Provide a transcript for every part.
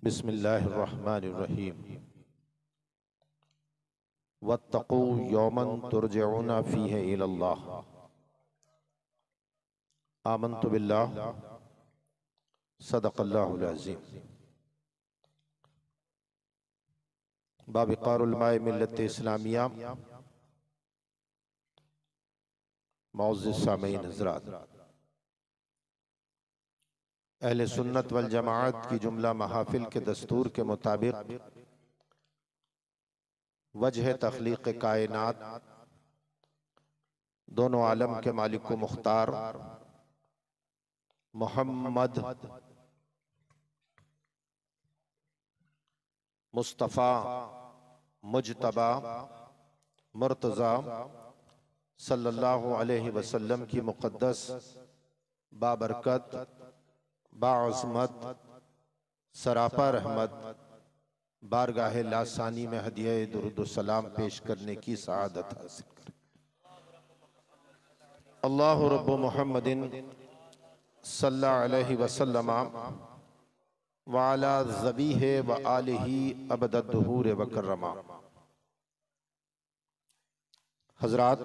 बिस्मिल्लाहिर्रहमानिर्रहीम। वत्तक़ू यौमन तुरजऊना फ़ीहि इलल्लाह। आमन्तु बिल्लाह सदक़ल्लाहुल अज़ीम। बाबिक़ारुल माए मिल्लत इस्लामिया मुअज़्ज़िज़ सामीईन हज़रात, अहले सुन्नत वल जमाअत की जुमला महाफिल के दस्तूर के मुताबिक वजह तख्लीक़ कायनात, दोनों आलम के मालिक व मुख्तार मोहम्मद मुस्तफ़ा मुजतबा मुर्तज़ा सल्लल्लाहु अलैहि वसल्लम की मुक़द्दस बाबरकत बाअज़मत सरापा रहमत बारगाहे लासानी में हदिया दुरूद सलाम पेश करने की सआदत हासिल करें। अल्लाहु रब्बु मुहम्मदिन सल्लल्लाहु अलैहि वसल्लम व अला ज़बीहि व आलिही अबदद दुहूर व कर्रमा। हज़रात,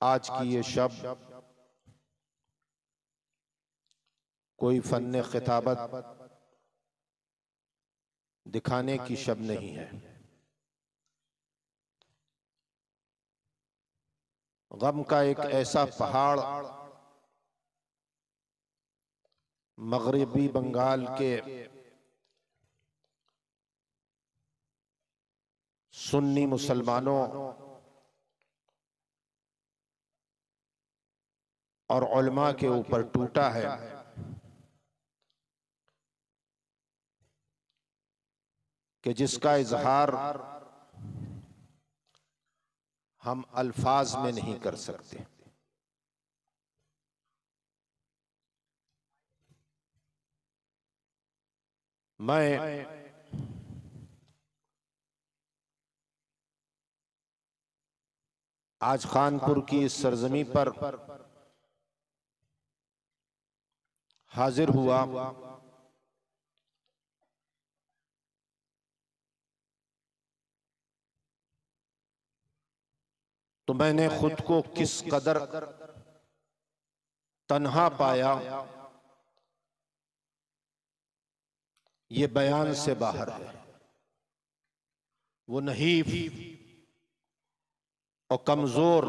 आज की ये शब कोई फन्ने खिताबत दिखाने की शब नहीं है। गम का एक ऐसा पहाड़ मगरिबी बंगाल के सुन्नी मुसलमानों और उलमा के ऊपर टूटा है, कि जिसका इजहार हम अल्फाज में नहीं कर सकते। मैं आज खानपुर की इस सरजमी पर हाजिर हुआ तो मैंने खुद को किस कदर तन्हा पाया, ये बयान से बाहर है। वो नहीफ और कमजोर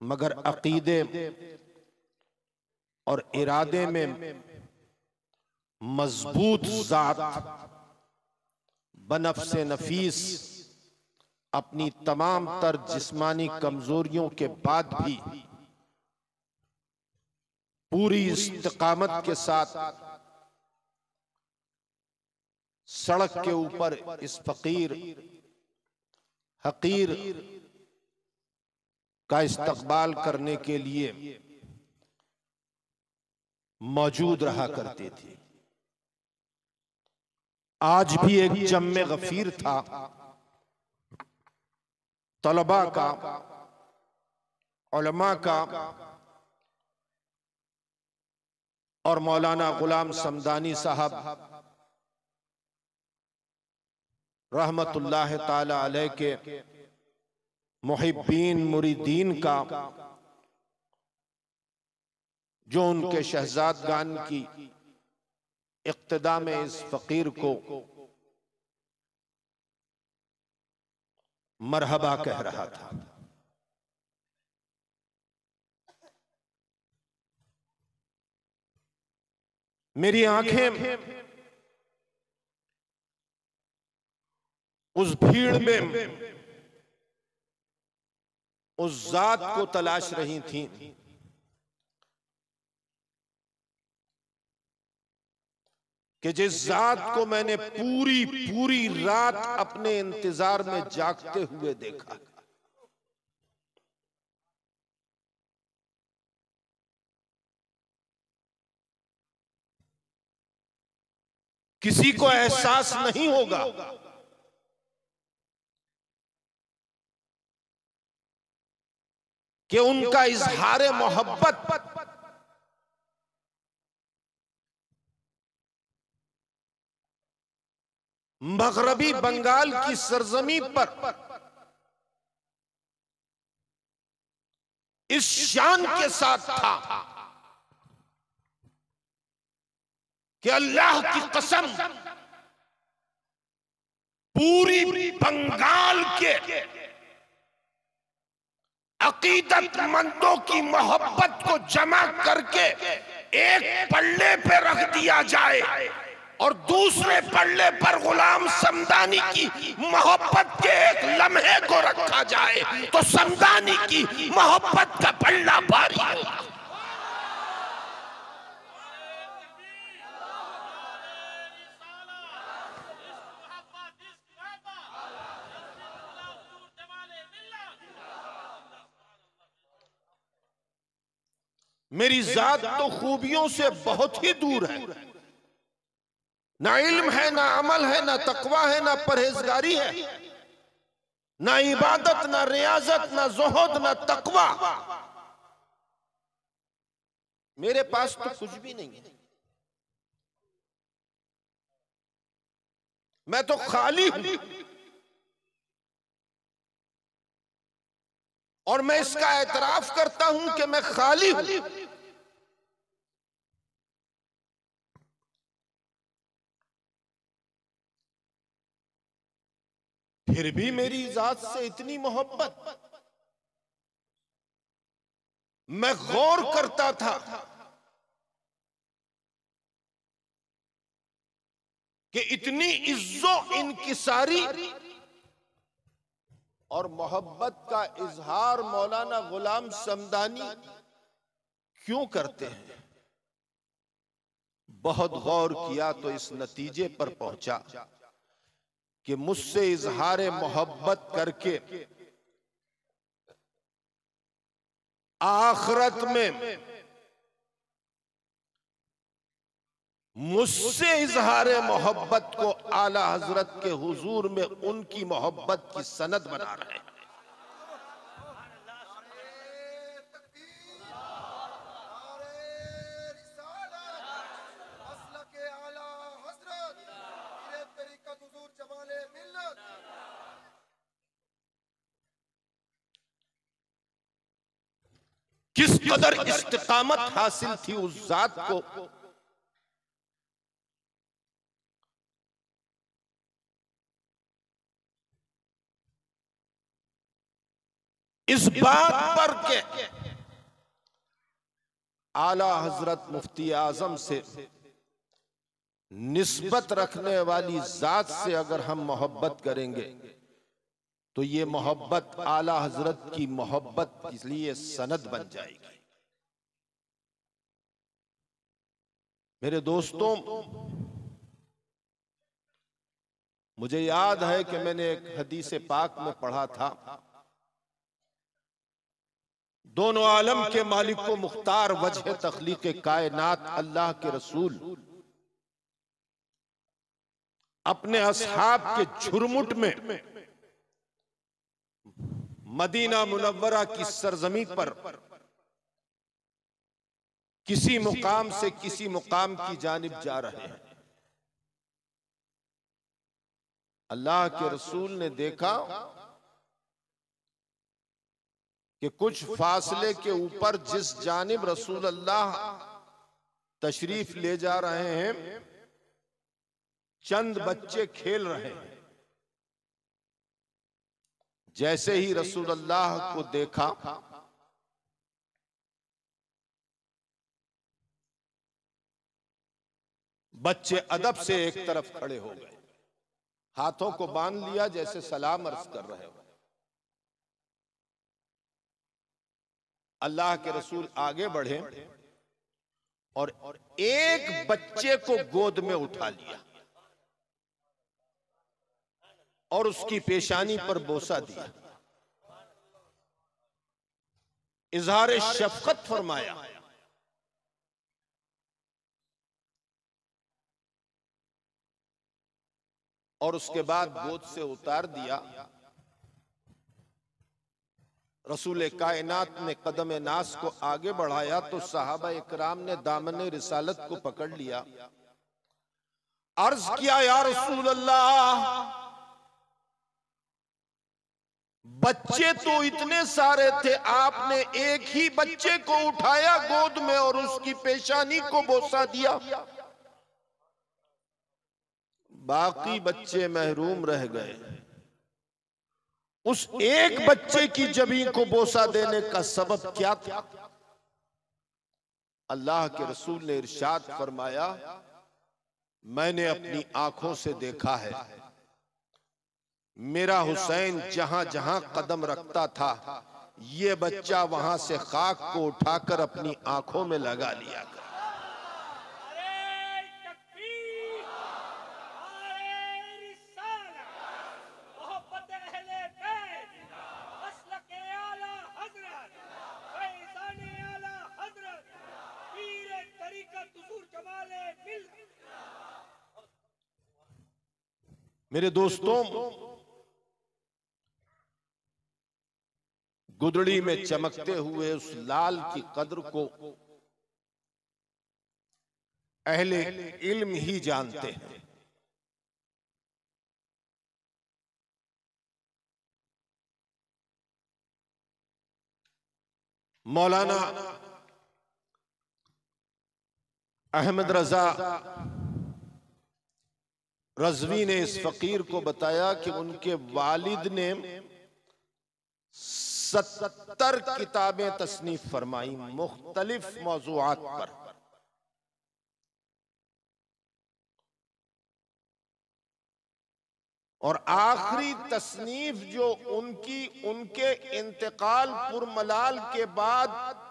मगर अकीदे और इरादे में मजबूत जात बनफ्से नफीस अपनी तमाम तर जिस्मानी कमजोरियों के बाद भी पूरी इस्तिकामत के साथ सड़क के ऊपर इस फकीर हकीर का इस्तकबाल करने के लिए मौजूद रहा करते थे। आज भी एक जम्मे गफीर था तलबा का, उलमा का और मौलाना गुलाम समदानी साहब रहमतुल्लाह ताला अलैह के मुहिब्बीन मुरीदीन का, जो उनके शहजादगान की इक्तिदा में इस फकीर को मरहबा कह रहा था। मेरी आंखें उस भीड़ में उस जात को तलाश रही थीं कि जिस जात को मैंने पूरी पूरी रात अपने इंतजार में जागते हुए देखा। किसी को एहसास नहीं होगा कि उनका इजहार मोहब्बत मगरबी बंगाल की सरजमी पर इस शान के साथ था कि अल्लाह की कसम, पूरी बंगाल के अकीदतमंदों की मोहब्बत को जमा करके एक पल्ले पे रख दिया जाए और दूसरे पल्ले पर गुलाम समदानी की मोहब्बत के एक लम्हे को रखा जाए तो समदानी की मोहब्बत का पल्ला भारी होगा। मेरी जात तो खूबियों से बहुत ही दूर है, ना इल्म है, ना अमल है, ना तकवा है, ना परहेजगारी है, ना इबादत, ना रियाजत, ना ज़ुहद, ना तकवा। मेरे पास तो कुछ भी नहीं है, मैं तो खाली हूं। और मैं इसका एतराफ करता हूं कि मैं खाली हूं। फिर भी मेरी जात से इतनी मोहब्बत। मैं गौर करता था कि इतनी इज्जो इनकिसारी और मोहब्बत का इजहार मौलाना गुलाम समदानी क्यों करते हैं। बहुत गौर किया तो इस नतीजे पर पहुंचा कि मुझसे इजहार मोहब्बत करके आखिरत में मुझसे इजहार मोहब्बत को आला हजरत के हुजूर में उनकी मोहब्बत की सनद बना रहे हैं। किस कदर इस्तिकामत हासिल थी उस जात को, इस बात पर के आला हजरत मुफ्ती आजम से निस्बत रखने वाली जात से अगर हम मोहब्बत करेंगे तो ये मोहब्बत आला हजरत की मोहब्बत इसलिए सनद बन जाएगी। मेरे दोस्तों, मुझे याद है कि मैंने एक हदीस पाक में पढ़ा था, दोनों आलम के मालिक को मुख्तार वजह तख्लीक कायनात अल्लाह के रसूल अपने असहाब के झुरमुट में मदीना मुनव्वरा की सरजमी पर किसी मुकाम से किसी मुकाम की जानिब जा रहे हैं। अल्लाह के रसूल ने देखा कि कुछ फासले के ऊपर जिस जानिब रसूल अल्लाह तशरीफ ले जा रहे हैं, चंद बच्चे खेल रहे हैं। जैसे ही रसूल अल्लाह को देखा, बच्चे अदब से एक तरफ खड़े हो गए, हाथों को बांध लिया जैसे सलाम अर्ज कर रहे हो। अल्लाह के रसूल आगे बढ़े और एक बच्चे को गोद में उठा लिया और उसकी पेशानी पर बोसा दिया, इजहार शफकत फरमाया। और उसके बाद गोद से उतार दिया। रसूल कायनात ने कदम नास को आगे बढ़ाया तो सहाबा इकराम ने दामन रिसालत को पकड़ लिया अर्ज किया, या रसूल अल्लाह, बच्चे तो इतने सारे थे, आपने एक ही बच्चे को उठाया गोद में और उसकी पेशानी को बोसा दिया, बाकी बच्चे महरूम रह गए। उस एक बच्चे की जबीन को बोसा देने का सबब क्या था? अल्लाह के रसूल ने इरशाद फरमाया, मैंने अपनी आंखों से देखा है, मेरा हुसैन जहां जहां कदम रखता था, ये बच्चा वहां से खाक को उठाकर अपनी आंखों में लगा लिया। मेरे दोस्तों, गुदड़ी में चमकते हुए उस लाल की कद्र को अहले इल्म ही जानते हैं। मौलाना अहमद रजा रज़वी ने इस फकीर को बताया कि उनके वालिद ने 70 किताबें तसनीफ फरमाई मुख्तलिफ मौज़ूआत पर। और आखिरी तसनीफ जो उनके इंतकाल पुरमलाल के बाद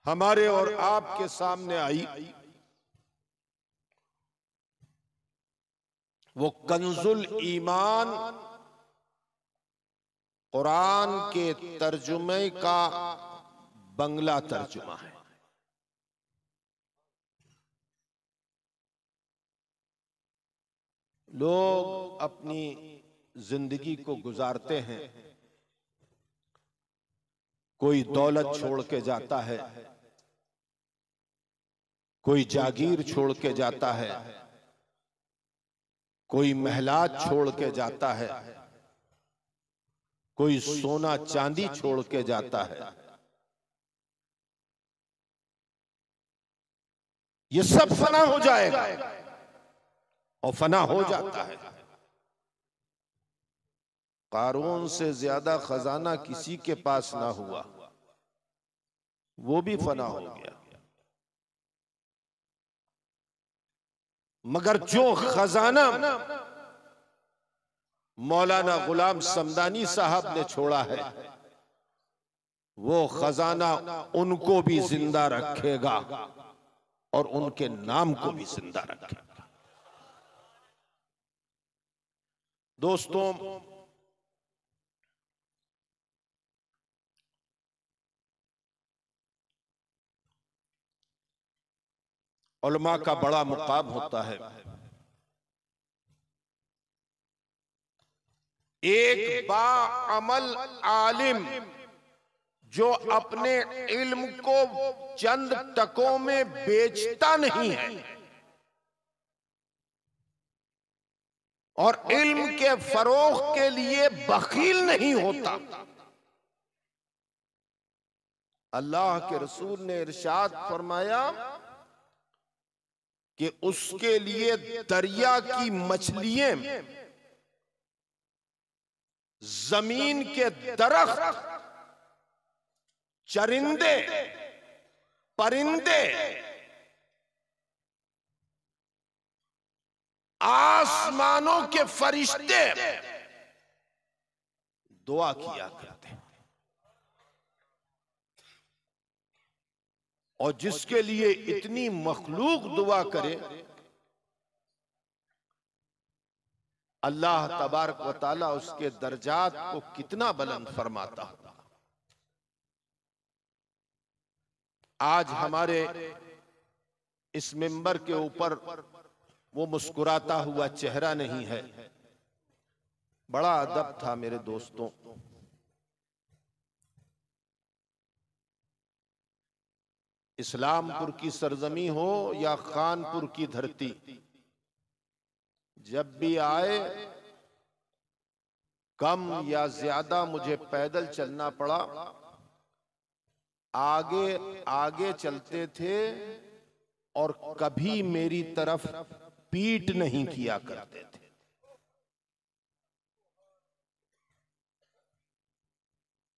हमारे और आपके सामने आई, वो कंजुल ईमान कुरान के तर्जुमे का बंगला तर्जुमा है। लोग अपनी जिंदगी को गुजारते हैं, कोई दौलत छोड़ के जाता है, कोई जागीर छोड़ के जाता है, कोई महलात छोड़ के जाता है, कोई सोना चांदी छोड़ के जाता है। ये सब फना हो जाएगा और फना हो जाता है। कारून से ज्यादा खजाना किसी के पास ना हुआ, वो भी फना हो गया। मगर जो खजाना मौलाना गुलाम समदानी साहब ने छोड़ा है, वो खजाना उनको भी जिंदा रखेगा और उनके नाम को भी जिंदा रखेगा। दोस्तों, उलमा का बड़ा मुकाम होता है। एक बाअमल आलिम जो अपने इल्म को चंद टकों में बेचता नहीं है और इल्म के फरोग के लिए बखील नहीं होता। अल्लाह के रसूल ने इरशाद फरमाया कि उसके लिए दरिया की मछलियां, जमीन के दरख्त, चरिंदे, परिंदे, आसमानों के फरिश्ते दुआ किया करते हैं। और जिसके लिए इतनी मखलूक दुआ करे, अल्लाह तबारक व तआला उसके दर्जात को कितना बुलंद फरमाता। आज हमारे इस मिंबर के ऊपर वो मुस्कुराता हुआ चेहरा नहीं है। बड़ा अदब था मेरे दोस्तों। इस्लामपुर की सरजमी हो या खानपुर की धरती, जब भी आए कम या ज्यादा मुझे पैदल चलना पड़ा, आगे आगे चलते थे और कभी मेरी तरफ पीठ नहीं किया करते थे।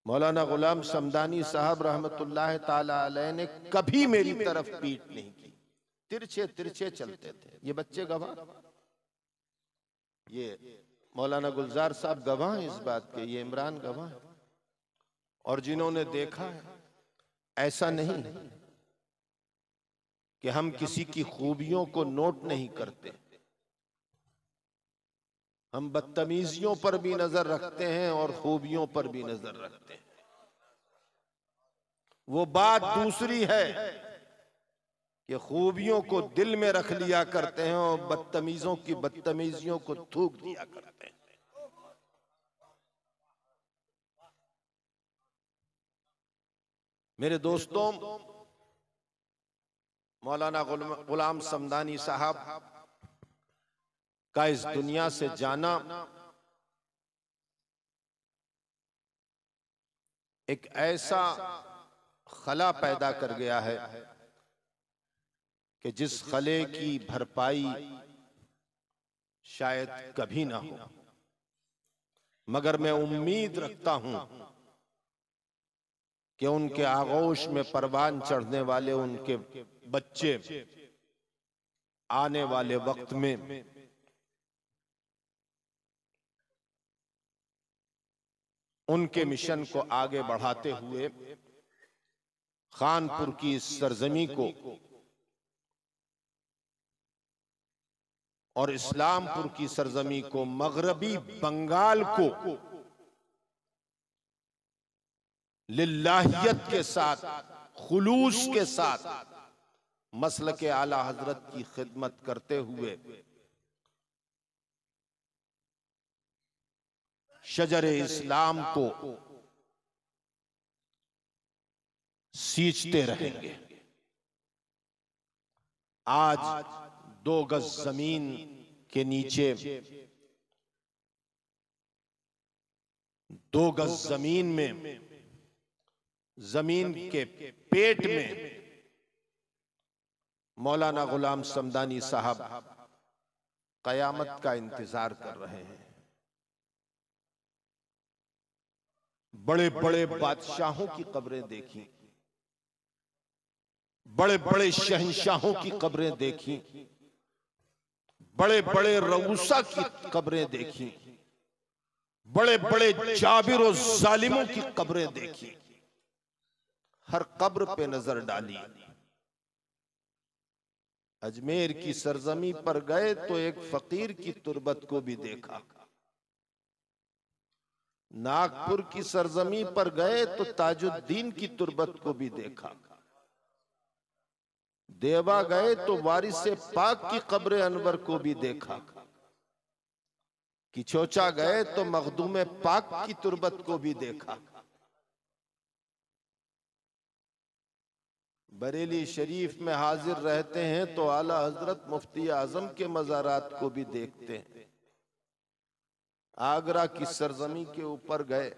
मौलाना गुलाम समदानी साहब रहमतुल्लाह ताला अलैह ने कभी मेरी तरफ पीठ नहीं की, तिरछे तिरछे चलते थे। ये बच्चे गवाह, ये मौलाना गुलजार साहब गवाह हैं इस बात के, ये इमरान गवाह है, और जिन्होंने देखा है। ऐसा नहीं कि हम किसी की खूबियों को नोट नहीं करते, हम बदतमीजियों पर भी नजर रखते हैं और खूबियों पर भी नजर रखते हैं। वो बात दूसरी है कि खूबियों को दिल में रख लिया करते हैं और बदतमीजों की बदतमीजियों को थूक दिया करते हैं। मेरे दोस्तों, मौलाना गुलाम समदानी साहब का इस दुनिया से जाना एक ऐसा खला पैदा कर गया है कि जिस खले की भरपाई शायद कभी ना हो, मगर मैं उम्मीद रखता हूं कि उनके आगोश में परवान चढ़ने वाले उनके बच्चे आने वाले वक्त में उनके मिशन को आगे बढ़ाते हुए खानपुर की इस सरजमी को और इस्लामपुर की सरजमी को, मगरबी बंगाल को लिल्लाहियत के साथ, खुलूस के साथ मसलके आला हजरत की खिदमत करते हुए शजरे इस्लाम को सींचते रहेंगे। आज 2 गज जमीन के नीचे, 2 गज जमीन में, जमीन के पेट में मौलाना गुलाम समदानी साहब कयामत का इंतजार कर रहे हैं। बड़े बड़े बादशाहों की कब्रें देखी, बड़े बड़े शहंशाहों की कब्रें देखी, बड़े बड़े रऊसा की कब्रें देखी, बड़े बड़े जाबिर और जालिमों की कब्रें देखी। हर कब्र पे नजर डाली। अजमेर की सरजमी पर गए तो एक फकीर की तुरबत को भी देखा। नागपुर की सरजमी पर गए तो ताजुद्दीन की तुरबत को भी देखा। देवा गए तो वारिसे पाक की कब्र अनवर को भी देखा। किचोचा गए तो मखदूम पाक की तुरबत को भी देखा। बरेली शरीफ में हाजिर रहते हैं तो आला हजरत मुफ्ती आजम के मज़ारात को भी देखते हैं। आगरा की सरजमी के ऊपर गए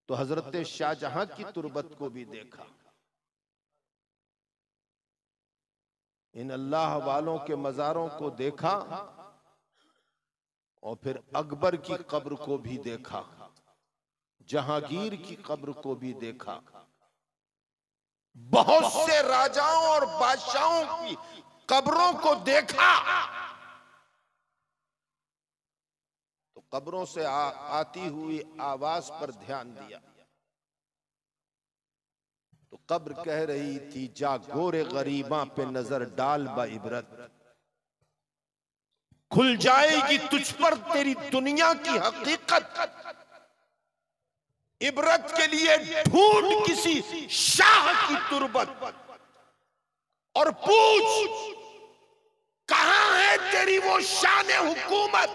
तो हजरत शाहजहां की तुरबत को भी देखा। इन अल्लाह वालों के मज़ारों को देखा और फिर अकबर की कब्र को भी देखा, जहांगीर की कब्र को भी देखा, बहुत से राजाओं और बादशाहों की कब्रों को देखा। तो कब्रों से आती हुई आवाज पर ध्यान दिया तो कब्र कह रही थी, जा गोरे गरीबा पे नजर डाल बा इबरत, खुल जाएगी तुझ पर तेरी दुनिया की हकीकत। इबरत के लिए ढूंढ किसी शाह की तुरबत और पूछ कहां है तेरी वो शान हुकूमत।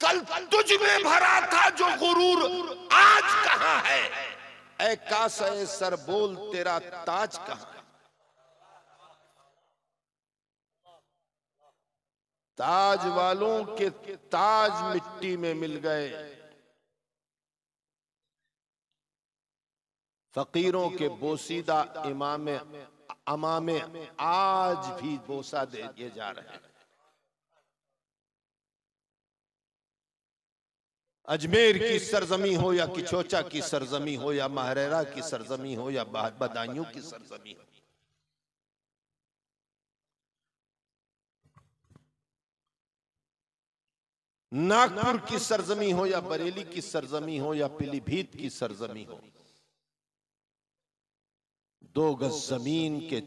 कल तुझ में भरा था जो गुरूर, आज कहां है ऐ कासे सर बोल तेरा ताज कहां? ताज वालों के ताज मिट्टी में मिल गए, फकीरों के बोसीदा अमामे आज भी बोसा दिए जा रहे हैं। अजमेर की सरजमी हो या किचोचा की सरजमी हो या महरेरा की सरजमी हो या बदायूं की सरजमी हो, नागपुर की सरजमी हो या बरेली की सरजमी हो या पीलीभीत की सरजमी हो, 2 गज जमीन के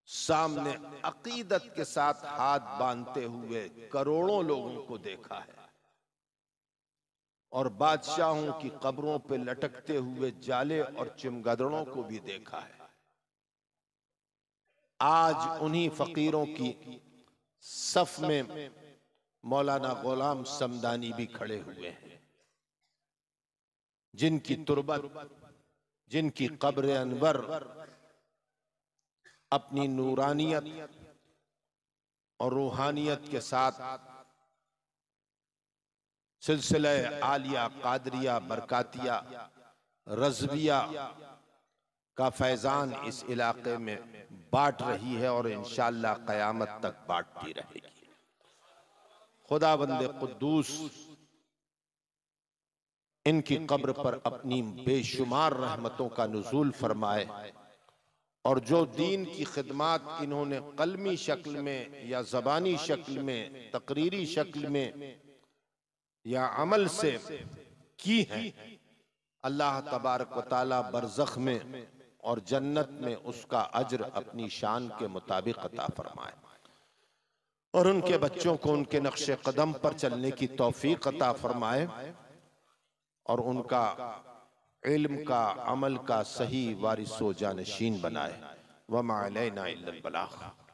सामने अकीदत के साथ हाथ बांधते हुए करोड़ों लोगों को देखा है और बादशाहों की कब्रों पे लटकते हुए जाले और चिमगादड़ों को भी देखा है। आज उन्हीं फकीरों की सफ में मौलाना गुलाम समदानी भी खड़े हुए हैं, जिनकी तुरबत, जिनकी कब्र अनवर अपनी नूरानियत और रूहानियत के साथ सिलसिला आलिया, कादरिया, बरकातिया, रज़विया का फैजान इस इलाके में बांट रही है और इंशाअल्लाह क़यामत तक बांटती रहेगी। खुदावंद कुद्दूस इनकी कब्र पर अपनी बेशुमार रहमतों का नुज़ूल फरमाए और जो दीन की खिदमत इन्होंने कलमी शक्ल में या ज़बानी शक्ल में, तकरीरी शक्ल में या अमल से की है, अल्लाह तबारक व तआला बरज़ख में और जन्नत में उसका अज्र अपनी शान के मुताबिक अता फरमाए और उनके बच्चों को उनके नक्शे कदम पर चलने की तौफीक अता फरमाए और उनका इल्म का, अमल का सही वारिसो जानशीन बनाए। वमा अलैना इल्लल बलाग।